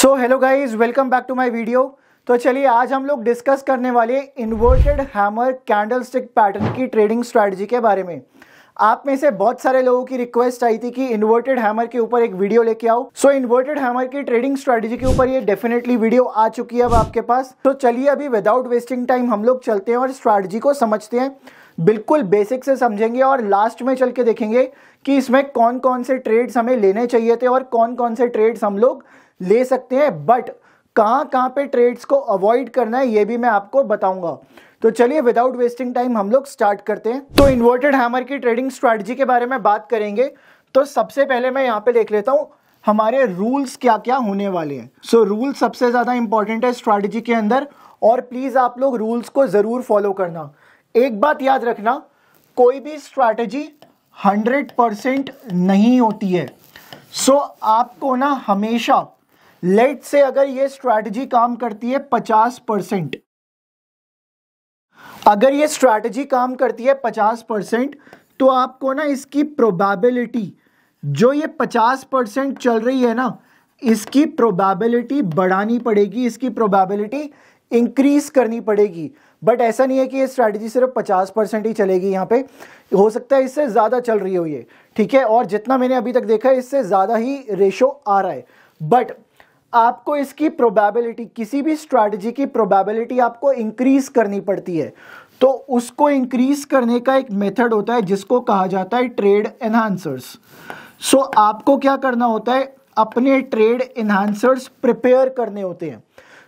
So hello guys, welcome back to my video. तो चलिए आज हम लोग डिस्कस करने वाले इन्वर्टेड हैमर कैंडलस्टिक पैटर्न की ट्रेडिंग स्ट्रैटेजी के बारे में। आप में से बहुत सारे लोगों की रिक्वेस्ट आई थी कि इन्वर्टेड हैमर के ऊपर एक वीडियो लेके आओ। सो इन्वर्टेड हैमर की ट्रेडिंग स्ट्रैटेजी के ऊपर ये डेफिनेटली वीडियो आ चुकी है अब आपके पास। तो चलिए अभी विदाउट वेस्टिंग टाइम हम लोग चलते हैं और स्ट्रैटेजी को समझते हैं। बिल्कुल बेसिक से समझेंगे और लास्ट में चल के देखेंगे कि इसमें कौन कौन से ट्रेड्स हमें लेने चाहिए थे और कौन कौन से ट्रेड्स हम लोग ले सकते हैं, बट कहां पे ट्रेड्स को अवॉइड करना है ये भी मैं आपको बताऊंगा। तो चलिए विदाउट वेस्टिंग टाइम हम लोग स्टार्ट करते हैं। तो इन्वर्टेड हैमर की ट्रेडिंग स्ट्रैटेजी के बारे में बात करेंगे। तो सबसे पहले मैं यहां पे देख लेता हूं हमारे रूल्स क्या क्या होने वाले हैं। सो रूल सबसे ज्यादा इंपॉर्टेंट है स्ट्रैटेजी के अंदर और प्लीज आप लोग रूल्स को जरूर फॉलो करना। एक बात याद रखना, कोई भी स्ट्रैटेजी 100% नहीं होती है। सो आपको ना हमेशा लेट से अगर ये स्ट्रैटेजी काम करती है 50%, अगर ये स्ट्रैटेजी काम करती है 50%, तो आपको ना इसकी प्रोबेबिलिटी जो ये 50% चल रही है ना, इसकी प्रोबेबिलिटी बढ़ानी पड़ेगी, इसकी प्रोबेबिलिटी इंक्रीज करनी पड़ेगी। बट ऐसा नहीं है कि ये स्ट्रैटेजी सिर्फ 50% ही चलेगी, यहाँ पे हो सकता है इससे ज्यादा चल रही हो ये, ठीक है। और जितना मैंने अभी तक देखा है इससे ज्यादा ही रेशो आ रहा है। बट आपको इसकी प्रोबेबिलिटी, किसी भी स्ट्रैटेजी की प्रोबेबिलिटी आपको इंक्रीज करनी पड़ती है। तो उसको इंक्रीज करने का एक मेथड होता है जिसको कहा जाता है ट्रेड एनहांसर्स। सो आपको क्या करना होता है, अपने ट्रेड एनहांसर्स प्रिपेयर करने होते हैं।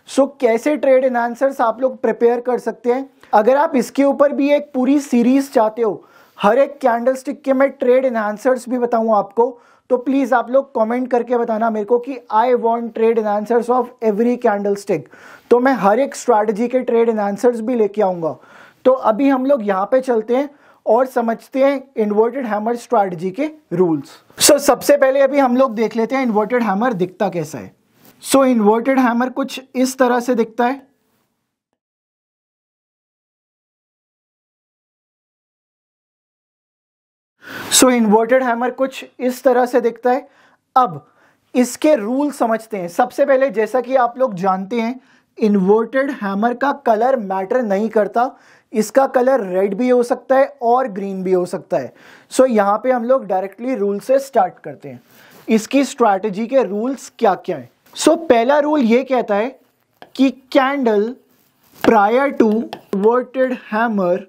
सो कैसे ट्रेड एनहांसर्स आप लोग प्रिपेयर कर सकते हैं, अगर आप इसके ऊपर भी एक पूरी सीरीज चाहते हो, हर एक कैंडलस्टिक के मैं ट्रेड एनहांसर्स भी बताऊं आपको, तो प्लीज आप लोग कमेंट करके बताना मेरे को कि I want trade enhancers of every candlestick. तो मैं हर एक स्ट्रैटेजी के ट्रेड एनहांसर्स भी लेके आऊंगा। तो अभी हम लोग यहाँ पे चलते हैं और समझते हैं इन्वर्टेड हैमर स्ट्रैटेजी के रूल्स। सो सबसे पहले अभी हम लोग देख लेते हैं इन्वर्टेड हैमर दिखता कैसा है। सो इन्वर्टेड हैमर कुछ इस तरह से दिखता है। सो इन्वर्टेड हैमर कुछ इस तरह से दिखता है। अब इसके रूल समझते हैं। सबसे पहले जैसा कि आप लोग जानते हैं, इन्वर्टेड हैमर का कलर मैटर नहीं करता, इसका कलर रेड भी हो सकता है और ग्रीन भी हो सकता है। सो यहां पे हम लोग डायरेक्टली रूल से स्टार्ट करते हैं। इसकी स्ट्रैटेजी के रूल्स क्या क्या है। सो पहला रूल ये कहता है कि candle prior to inverted hammer,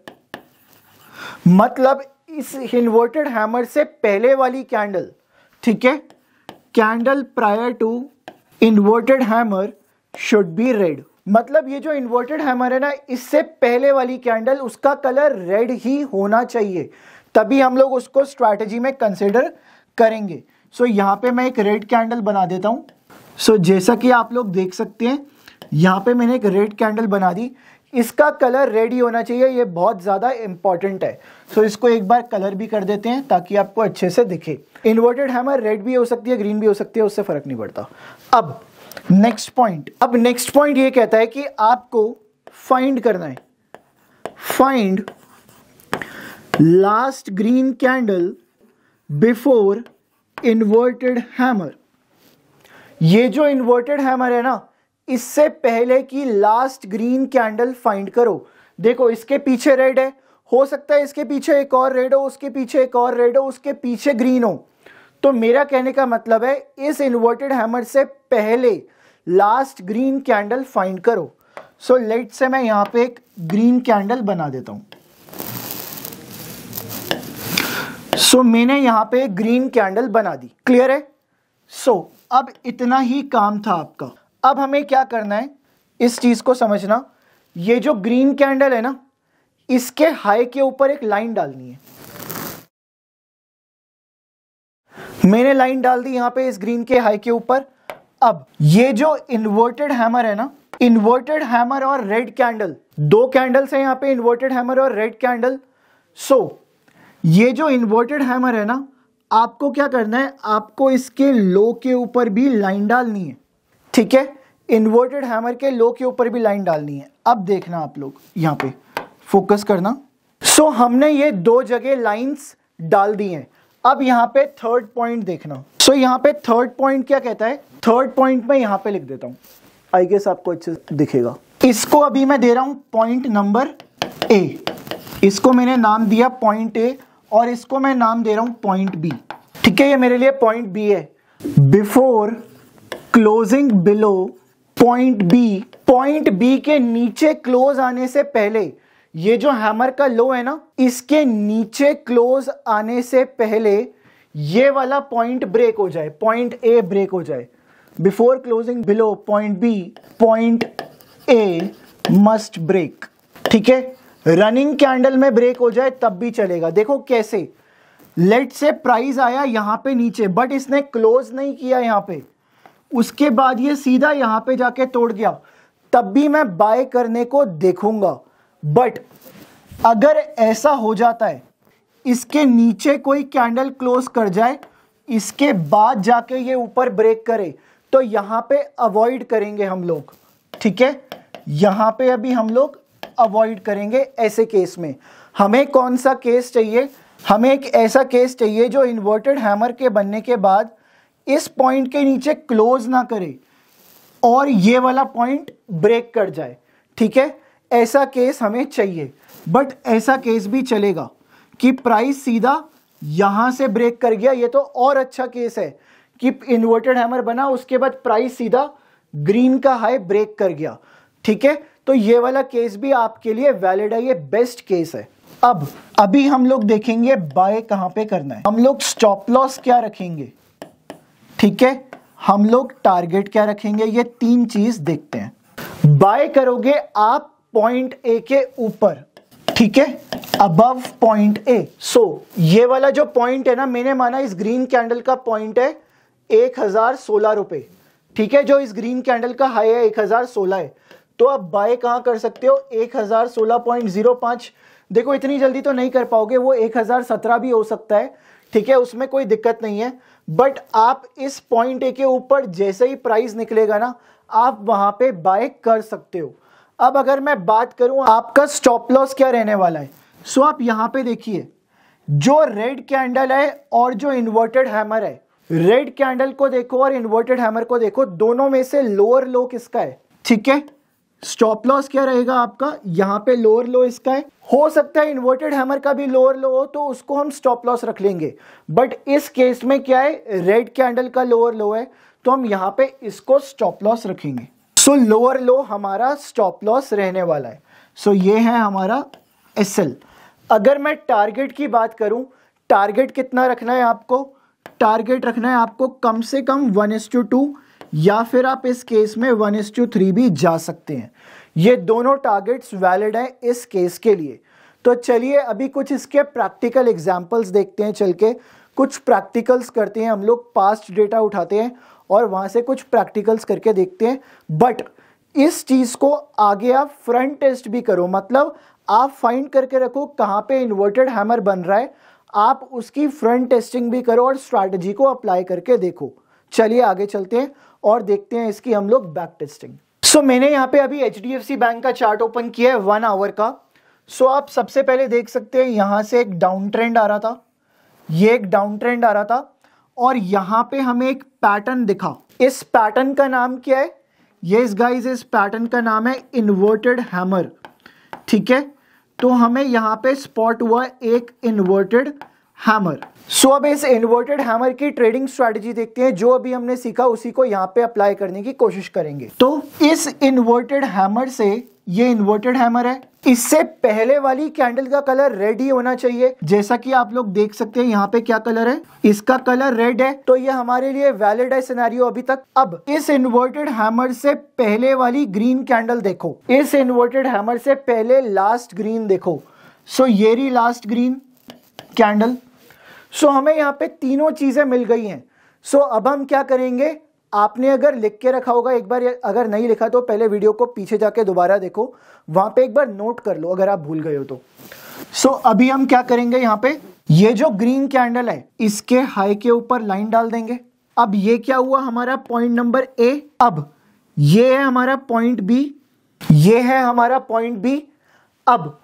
मतलब इस इन्वर्टेड हैमर से पहले वाली कैंडल, ठीक है, candle prior to inverted hammer should be red. मतलब ये जो इन्वर्टेड हैमर है ना, इससे पहले वाली कैंडल, उसका कलर रेड ही होना चाहिए, तभी हम लोग उसको स्ट्रैटेजी में कंसिडर करेंगे। सो यहां पे मैं एक रेड कैंडल बना देता हूं। सो जैसा कि आप लोग देख सकते हैं, यहां पे मैंने एक रेड कैंडल बना दी, इसका कलर रेड ही होना चाहिए, ये बहुत ज्यादा इंपॉर्टेंट है। सो इसको एक बार कलर भी कर देते हैं ताकि आपको अच्छे से दिखे। इन्वर्टेड हैमर रेड भी हो सकती है, ग्रीन भी हो सकती है, उससे फर्क नहीं पड़ता। अब नेक्स्ट पॉइंट ये कहता है कि आपको फाइंड करना है, find last green candle before inverted hammer. ये जो इन्वर्टेड हैमर है ना, इससे पहले की लास्ट ग्रीन कैंडल फाइंड करो। देखो इसके पीछे रेड है, हो सकता है इसके पीछे एक और रेड हो, उसके पीछे एक और रेड हो, उसके पीछे ग्रीन हो। तो मेरा कहने का मतलब है इस इन्वर्टेड हैमर से पहले लास्ट ग्रीन कैंडल फाइंड करो। सो लेट से मैं यहां पे एक ग्रीन कैंडल बना देता हूं। सो मैंने यहां पे एक ग्रीन कैंडल बना दी, क्लियर है। सो अब इतना ही काम था आपका। अब हमें क्या करना है, इस चीज को समझना। ये जो ग्रीन कैंडल है ना, इसके हाई के ऊपर एक लाइन डालनी है। मैंने लाइन डाल दी यहां पे इस ग्रीन के हाई के ऊपर। अब ये जो इन्वर्टेड हैमर है ना, इन्वर्टेड हैमर और रेड कैंडल, दो कैंडल्स है यहां पे, इन्वर्टेड हैमर और रेड कैंडल। सो ये जो इन्वर्टेड हैमर है ना, आपको क्या करना है, आपको इसके लो के ऊपर भी लाइन डालनी है, ठीक है। इन्वर्टेड हैमर के लो के ऊपर भी लाइन डालनी है। अब देखना आप लोग यहां पे फोकस करना। सो हमने ये दो जगह लाइंस डाल दी हैं। अब यहां पे थर्ड पॉइंट देखना। सो यहाँ पे थर्ड पॉइंट क्या कहता है, थर्ड पॉइंट मैं यहाँ पे लिख देता हूँ, आई गेस आपको अच्छे से दिखेगा। इसको अभी मैं दे रहा हूँ पॉइंट नंबर ए, इसको मैंने नाम दिया पॉइंट ए और इसको मैं नाम दे रहा हूँ पॉइंट बी। ठीक है, ये मेरे लिए पॉइंट बी है। Before closing below point B के नीचे क्लोज आने से पहले, ये जो हैमर का लो है ना, इसके नीचे क्लोज आने से पहले ये वाला पॉइंट ब्रेक हो जाए, पॉइंट ए ब्रेक हो जाए। Before closing below point B, point A must break. ठीक है, रनिंग कैंडल में ब्रेक हो जाए तब भी चलेगा। देखो कैसे, लेट से प्राइस आया यहां पे नीचे, बट इसने क्लोज नहीं किया यहां पे, उसके बाद ये सीधा यहां पे जाके तोड़ गया, तब भी मैं बाय करने को देखूंगा। बट अगर ऐसा हो जाता है, इसके नीचे कोई कैंडल क्लोज कर जाए, इसके बाद जाके ये ऊपर ब्रेक करे, तो यहां पे अवॉइड करेंगे हम लोग। ठीक है, यहां पे अभी हम लोग अवॉइड करेंगे। ऐसे केस में हमें कौन सा केस चाहिए, हमें एक ऐसा केस चाहिए जो इन्वर्टेड हैमर के बनने के बाद इस पॉइंट के नीचे क्लोज ना करे और ये वाला पॉइंट ब्रेक कर जाए। ठीक है, ऐसा केस हमें चाहिए। बट ऐसा केस भी चलेगा कि प्राइस सीधा यहां से ब्रेक कर गया, ये तो और अच्छा केस है कि इन्वर्टेड हैमर बना, उसके बाद प्राइस सीधा ग्रीन का हाई ब्रेक कर गया। ठीक है, तो ये वाला केस भी आपके लिए वैलिड है, ये बेस्ट केस है। अब अभी हम लोग देखेंगे बाय कहां पे करना है। हम लोग स्टॉप लॉस क्या रखेंगे, ठीक है, हम लोग टारगेट क्या रखेंगे, ये तीन चीज देखते हैं। बाय करोगे आप पॉइंट ए के ऊपर, ठीक है, अबव पॉइंट ए। सो ये वाला जो पॉइंट है ना, मैंने माना इस ग्रीन कैंडल का पॉइंट है 1016 रुपए। ठीक है, जो इस ग्रीन कैंडल का हाई है 1016 है, तो आप बाय कहां कर सकते हो, 1016.05। देखो इतनी जल्दी तो नहीं कर पाओगे, वो 1017 भी हो सकता है। ठीक है, उसमें कोई दिक्कत नहीं है, बट आप इस पॉइंट ए के ऊपर जैसे ही प्राइस निकलेगा ना, आप वहां पे बाय कर सकते हो। अब अगर मैं बात करूं आपका स्टॉप लॉस क्या रहने वाला है, सो आप यहां पे देखिए, जो रेड कैंडल है और जो इन्वर्टेड हैमर है, रेड कैंडल को देखो और इन्वर्टेड हैमर को देखो, दोनों में से लोअर लो किसका है। ठीक है, स्टॉप लॉस क्या रहेगा आपका, यहां पे लोअर लो इसका है। हो सकता है इन्वर्टेड हैमर का भी लोअर लो हो, तो उसको हम स्टॉप लॉस रख लेंगे, बट इस केस में क्या है, रेड कैंडल का लोअर लो है, तो हम यहां पे इसको स्टॉप लॉस रखेंगे। सो लोअर लो हमारा स्टॉप लॉस रहने वाला है। सो ये है हमारा एसएल। अगर मैं टारगेट की बात करूं, टारगेट कितना रखना है आपको, टारगेट रखना है आपको कम से कम 1:2, या फिर आप इस केस में 1:3 भी जा सकते हैं। ये दोनों टारगेट्स वैलिड हैं इस केस के लिए। तो चलिए अभी कुछ इसके प्रैक्टिकल एग्जांपल्स देखते हैं, चल के कुछ प्रैक्टिकल्स करते हैं हम लोग, पास्ट डेटा उठाते हैं और वहां से कुछ प्रैक्टिकल्स करके देखते हैं। बट इस चीज को आगे आप फ्रंट टेस्ट भी करो, मतलब आप फाइंड करके रखो कहां पे इन्वर्टेड हैमर बन रहा है, आप उसकी फ्रंट टेस्टिंग भी करो और स्ट्रैटेजी को अप्लाई करके देखो। चलिए आगे चलते हैं और देखते हैं इसकी हम लोग बैक टेस्टिंग। सो मैंने यहाँ पे अभी HDFC बैंक का चार्ट ओपन किया है 1 आवर का। सो आप सबसे पहले देख सकते हैं यहां से एक डाउन ट्रेंड आ रहा था, ये एक डाउन ट्रेंड आ रहा था और यहां पे हमें एक पैटर्न दिखा। इस पैटर्न का नाम क्या है, यस गाइस, इस पैटर्न का नाम है इन्वर्टेड हैमर। ठीक है, तो हमें यहां पे स्पॉट हुआ एक इन्वर्टेड हैमर। सो अब इस इन्वर्टेड हैमर की ट्रेडिंग स्ट्रैटेजी देखते हैं, जो अभी हमने सीखा उसी को यहां पे अप्लाई करने की कोशिश करेंगे। तो इस इन्वर्टेड हैमर से, ये इन्वर्टेड हैमर है, इससे पहले वाली कैंडल का कलर रेड ही होना चाहिए, जैसा कि आप लोग देख सकते हैं यहाँ पे क्या कलर है, इसका कलर रेड है, तो ये हमारे लिए वैलिड है सिनेरियो अभी तक। अब इस इन्वर्टेड हैमर से पहले वाली ग्रीन कैंडल देखो, इस इन्वर्टेड हैमर से पहले लास्ट ग्रीन देखो। सो ये रही लास्ट ग्रीन कैंडल। सो हमें यहाँ पे तीनों चीजें मिल गई हैं। सो अब हम क्या करेंगे, आपने अगर लिख के रखा होगा एक बार, अगर नहीं लिखा तो पहले वीडियो को पीछे जाके दोबारा देखो, वहां पे एक बार नोट कर लो अगर आप भूल गए हो तो। सो अभी हम क्या करेंगे, यहाँ पे ये जो ग्रीन कैंडल है इसके हाई के ऊपर लाइन डाल देंगे। अब ये क्या हुआ, हमारा पॉइंट नंबर ए। अब ये है हमारा पॉइंट बी, ये है हमारा पॉइंट बी। अब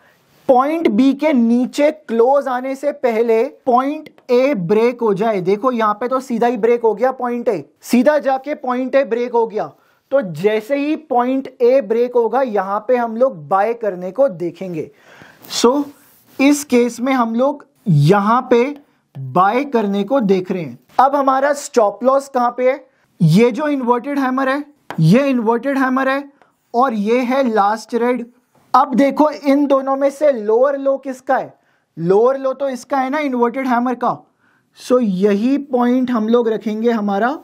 पॉइंट बी के नीचे क्लोज आने से पहले पॉइंट ए ब्रेक हो जाए। देखो यहां पे तो सीधा ही ब्रेक हो गया, पॉइंट ए सीधा जाके पॉइंट ए ब्रेक हो गया। तो जैसे ही पॉइंट ए ब्रेक होगा यहां पे हम लोग बाय करने को देखेंगे। सो इस केस में हम लोग यहां पे बाय करने को देख रहे हैं। अब हमारा स्टॉप लॉस कहां पे है? ये जो इन्वर्टेड हैमर है, ये इन्वर्टेड हैमर है और ये है लास्ट रेड। अब देखो इन दोनों में से लोअर लो किसका है? लोअर लो तो इसका है ना, इन्वर्टेड हैमर का। सो यही पॉइंट हम लोग रखेंगे हमारा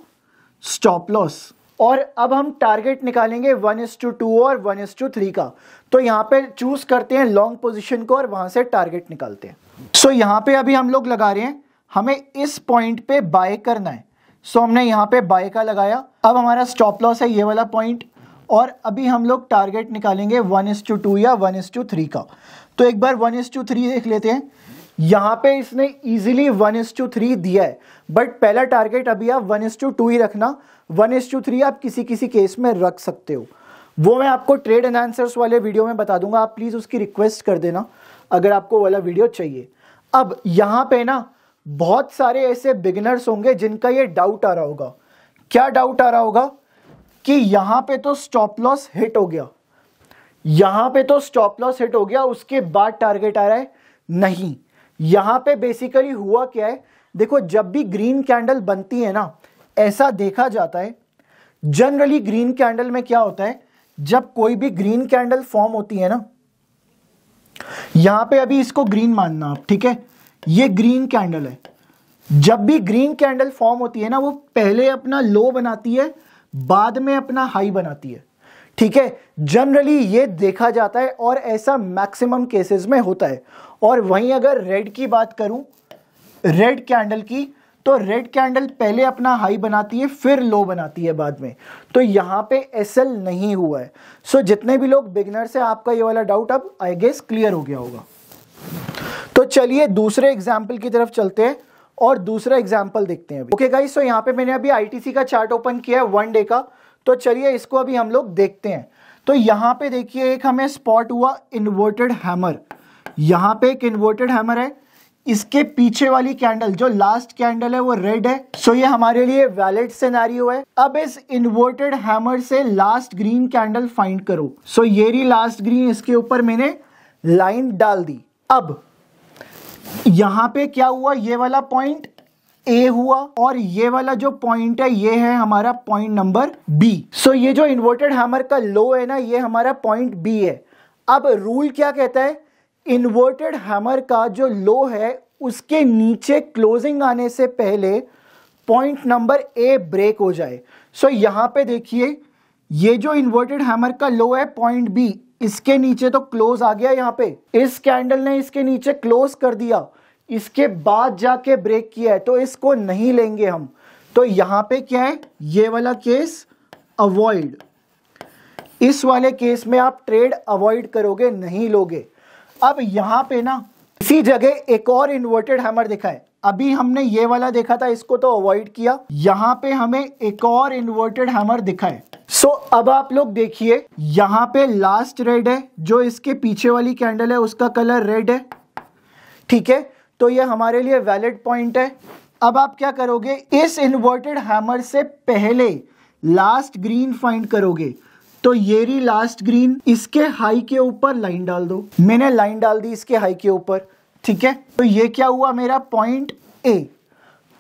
स्टॉप लॉस। और अब हम टारगेट निकालेंगे 1:2 और 1:3 का। तो यहां पे चूज करते हैं लॉन्ग पोजीशन को और वहां से टारगेट निकालते हैं। सो यहां पे अभी हम लोग लगा रहे हैं, हमें इस पॉइंट पे बाय करना है। सो हमने यहां पे बाय का लगाया। अब हमारा स्टॉप लॉस है ये वाला पॉइंट और अभी हम लोग टारगेट निकालेंगे 1:2 या 1:3 का। तो एक बार 1:3 देख लेते हैं। यहां पे इसने इजीली 1:3 दिया है, बट पहला टारगेट अभी आप 1:2 ही रखना। 1:3 आप किसी किसी केस में रख सकते हो, वो मैं आपको ट्रेड एनहांसर्स वाले वीडियो में बता दूंगा। आप प्लीज उसकी रिक्वेस्ट कर देना अगर आपको वाला वीडियो चाहिए। अब यहां पे ना बहुत सारे ऐसे बिगिनर्स होंगे जिनका ये डाउट आ रहा होगा। क्या डाउट आ रहा होगा? कि यहां पे तो स्टॉप लॉस हिट हो गया, यहां पे तो स्टॉप लॉस हिट हो गया, उसके बाद टारगेट आ रहा है। नहीं, यहां पे बेसिकली हुआ क्या है, देखो जब भी ग्रीन कैंडल बनती है ना, ऐसा देखा जाता है जनरली ग्रीन कैंडल में क्या होता है, जब कोई भी ग्रीन कैंडल फॉर्म होती है ना, यहां पे अभी इसको ग्रीन मानना आप, ठीक है, ये ग्रीन कैंडल है। जब भी ग्रीन कैंडल फॉर्म होती है ना, वो पहले अपना लो बनाती है, बाद में अपना हाई बनाती है, ठीक है। जनरली ये देखा जाता है और ऐसा मैक्सिमम केसेस में होता है। और वहीं अगर रेड की बात करूं, रेड कैंडल की, तो रेड कैंडल पहले अपना हाई बनाती है फिर लो बनाती है बाद में। तो यहां पे एसएल नहीं हुआ है। सो जितने भी लोग बिगिनर्स हैं, आपका ये वाला डाउट अब आई गेस क्लियर हो गया होगा। तो चलिए दूसरे एग्जाम्पल की तरफ चलते हैं और दूसरा एग्जाम्पल देखते हैं। ओके गाइस, सो यहाँ पे मैंने अभी आईटीसी का चार्ट ओपन किया है 1 डे का। तो चलिए इसको अभी हम लोग देखते हैं। तो यहाँ पे देखिए एक हमें स्पॉट हुआ इन्वर्टेड हैमर। यहाँ पे एक इन्वर्टेड हैमर है, इसके पीछे वाली कैंडल जो लास्ट कैंडल है वो रेड है। सो ये हमारे लिए वैलिड सिनेरियो है। अब इस इन्वर्टेड हैमर से लास्ट ग्रीन कैंडल फाइंड करो। सो ये रही लास्ट ग्रीन, इसके ऊपर मैंने लाइन डाल दी। अब यहां पे क्या हुआ, ये वाला पॉइंट ए हुआ और ये वाला जो पॉइंट है ये है हमारा पॉइंट नंबर बी। सो ये जो इन्वर्टेड हैमर का लो है ना, ये हमारा पॉइंट बी है। अब रूल क्या कहता है, इन्वर्टेड हैमर का जो लो है उसके नीचे क्लोजिंग आने से पहले पॉइंट नंबर ए ब्रेक हो जाए। सो यहां पे देखिए ये जो इन्वर्टेड हैमर का लो है पॉइंट बी, इसके नीचे तो क्लोज आ गया। यहाँ पे इस कैंडल ने इसके नीचे क्लोज कर दिया, इसके बाद जाके ब्रेक किया है, तो इसको नहीं लेंगे हम। तो यहां पे क्या है, ये वाला केस अवॉइड। इस वाले केस में आप ट्रेड अवॉइड करोगे, नहीं लोगे। अब यहां पे ना इसी जगह एक और इन्वर्टेड हैमर दिखा है। अभी हमने ये वाला देखा था, इसको तो अवॉइड किया। यहां पे हमें एक और इन्वर्टेड हैमर दिखा है। सो अब आप लोग देखिए, यहां पे लास्ट रेड है, जो इसके पीछे वाली कैंडल है उसका कलर रेड है, ठीक है। तो ये हमारे लिए वैलिड पॉइंट है। अब आप क्या करोगे, इस इन्वर्टेड हैमर से पहले लास्ट ग्रीन फाइंड करोगे। तो ये रही लास्ट ग्रीन, इसके हाई के ऊपर लाइन डाल दो। मैंने लाइन डाल दी इसके हाई के ऊपर, ठीक है। तो ये क्या हुआ, मेरा पॉइंट ए।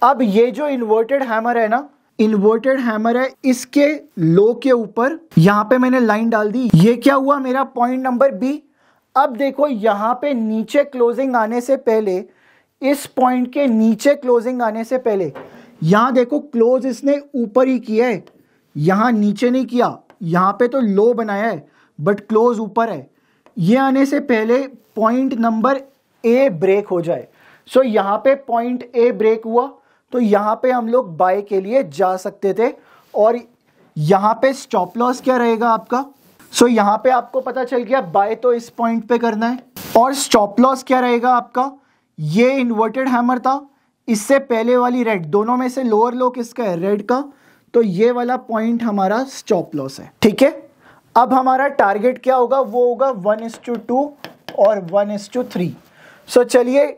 अब ये जो इन्वर्टेड हैमर है ना, इन्वर्टेड हैमर है, इसके लो के ऊपर यहां पे मैंने लाइन डाल दी। ये क्या हुआ, मेरा पॉइंट नंबर बी। अब देखो यहां पे नीचे क्लोजिंग आने से पहले, इस पॉइंट के नीचे क्लोजिंग आने से पहले, यहां देखो क्लोज इसने ऊपर ही किया है, यहां नीचे नहीं किया। यहां पे तो लो बनाया है बट क्लोज ऊपर है। ये आने से पहले पॉइंट नंबर ए ब्रेक हो जाए। सो यहां पे पॉइंट ए ब्रेक हुआ, तो यहां पे हम लोग बाय के लिए जा सकते थे। और यहां पे स्टॉप लॉस क्या रहेगा आपका, सो यहां पे आपको पता चल गया बाय तो इस पॉइंट पे करना है। और स्टॉप लॉस क्या रहेगा आपका, ये इन्वर्टेड हैमर था, इससे पहले वाली रेड, दोनों में से लोअर लो किसका है, रेड का। तो ये वाला पॉइंट हमारा स्टॉप लॉस है, ठीक है। अब हमारा टारगेट क्या होगा, वो होगा 1:2 और 1:3। सो चलिए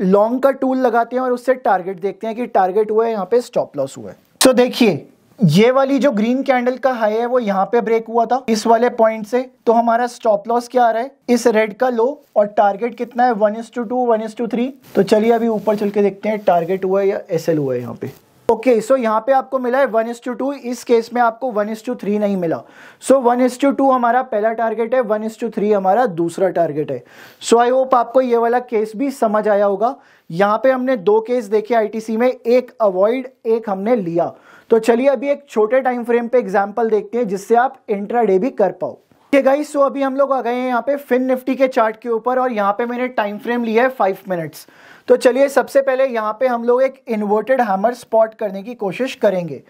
लॉन्ग का टूल लगाते हैं और उससे टारगेट देखते हैं कि टारगेट हुआ है, यहाँ पे स्टॉप लॉस हुआ है। सो देखिए ये वाली जो ग्रीन कैंडल का हाई है वो यहाँ पे ब्रेक हुआ था इस वाले पॉइंट से, तो हमारा स्टॉप लॉस क्या आ रहा है, इस रेड का लो, और टारगेट कितना है 1:2 1:3। तो चलिए अभी ऊपर चल के देखते हैं टारगेट हुआ है या एसएल हुआ है यहाँ पे। ओके सो यहाँ पे आपको मिला है 1:2, इस केस में आपको 1:3 नहीं मिला। सो 1:2 हमारा पहला टारगेट है, 1:3 हमारा दूसरा टारगेट है। सो आई होप आपको ये वाला केस भी समझ आया होगा। यहाँ पे हमने दो केस देखे आईटीसी में, एक अवॉइड एक हमने लिया। तो चलिए अभी एक छोटे टाइम फ्रेम पे एग्जांपल देखते हैं जिससे आप इंट्राडे भी कर पाओ। ठीक है गाइस, सो अभी हम लोग आ गए हैं यहाँ पे फिन निफ्टी के चार्ट के ऊपर और यहाँ पे मैंने टाइम फ्रेम लिया है 5 मिनट्स। तो चलिए सबसे पहले यहाँ पे हम लोग एक इन्वर्टेड हैमर स्पॉट करने की कोशिश करेंगे।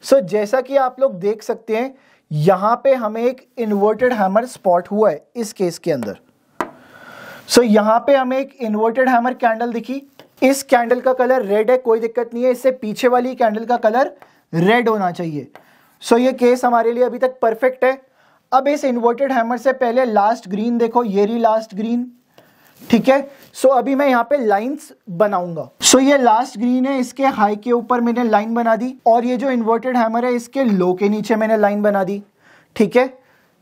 सो जैसा कि आप लोग देख सकते हैं यहाँ पे हमें एक इन्वर्टेड हैमर स्पॉट हुआ है इस केस के अंदर। सो यहाँ पे हमें एक इन्वर्टेड हैमर कैंडल दिखी, इस कैंडल का कलर रेड है, कोई दिक्कत नहीं है, इससे पीछे वाली कैंडल का कलर रेड होना चाहिए। सो ये केस हमारे लिए अभी तक परफेक्ट है। अब इस इन्वर्टेड हैमर से पहले लास्ट ग्रीन देखो, ये रही लास्ट ग्रीन, ठीक है। सो अभी मैं यहाँ पे लाइंस बनाऊंगा। सो ये लास्ट ग्रीन है, इसके हाई के ऊपर मैंने लाइन बना दी और ये जो इन्वर्टेड हैमर है इसके लो के नीचे मैंने लाइन बना दी, ठीक है।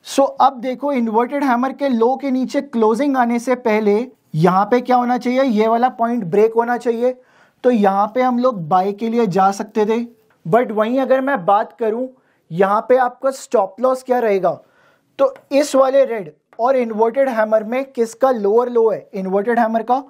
सो अब देखो इन्वर्टेड हैमर के लो के नीचे क्लोजिंग आने से पहले यहाँ पे क्या होना चाहिए, ये वाला पॉइंट ब्रेक होना चाहिए। तो यहाँ पे हम लोग बाय के लिए जा सकते थे, बट वहीं अगर मैं बात करूं यहाँ पे आपका स्टॉप लॉस क्या रहेगा, तो इस वाले रेड और इन्वर्टेड हैमर में किसका लोअर लो है, इन्वर्टेड हैमर का,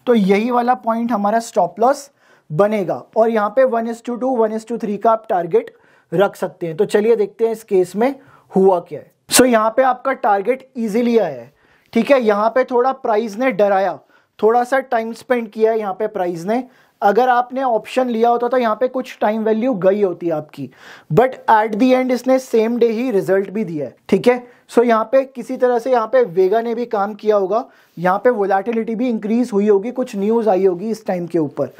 तो यही वाला पॉइंट हमारा स्टॉप लॉस बनेगा और यहाँ पे 1:2 1:3 का आप टारगेट रख सकते हैं। तो चलिए देखते हैं इस केस में हुआ क्या है। सो यहाँ पे आपका टारगेट इजीली आया है, ठीक है। यहाँ पे थोड़ा प्राइस ने डराया, थोड़ा सा टाइम स्पेंड किया है यहाँ पे प्राइस ने। अगर आपने ऑप्शन लिया होता तो यहाँ पे कुछ टाइम वैल्यू गई होती आपकी, बट एट द एंड इसने सेम डे ही रिजल्ट भी दिया है, ठीक है। सो यहाँ पे किसी तरह से यहाँ पे वेगा ने भी काम किया होगा, यहाँ पे वोलेटिलिटी भी इंक्रीज हुई होगी, कुछ न्यूज आई होगी इस टाइम के ऊपर।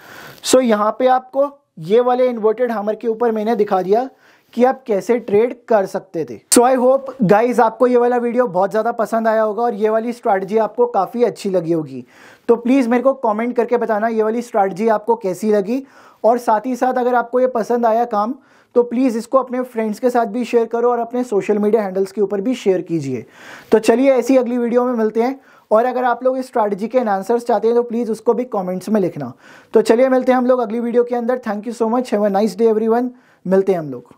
सो यहाँ पे आपको ये वाले इन्वर्टेड हैमर के ऊपर मैंने दिखा दिया कि आप कैसे ट्रेड कर सकते थे। सो आई होप गाइज आपको ये वाला वीडियो बहुत ज़्यादा पसंद आया होगा और ये वाली स्ट्रैटेजी आपको काफ़ी अच्छी लगी होगी। तो प्लीज़ मेरे को कमेंट करके बताना ये वाली स्ट्रैटेजी आपको कैसी लगी, और साथ ही साथ अगर आपको ये पसंद आया काम तो प्लीज़ इसको अपने फ्रेंड्स के साथ भी शेयर करो और अपने सोशल मीडिया हैंडल्स के ऊपर भी शेयर कीजिए। तो चलिए ऐसी अगली वीडियो में मिलते हैं, और अगर आप लोग इस स्ट्रैटेजी के आंसर्स चाहते हैं तो प्लीज़ उसको भी कमेंट्स में लिखना। तो चलिए मिलते हैं हम लोग अगली वीडियो के अंदर। Thank you so much, have a nice day everyone. मिलते हैं हम लोग।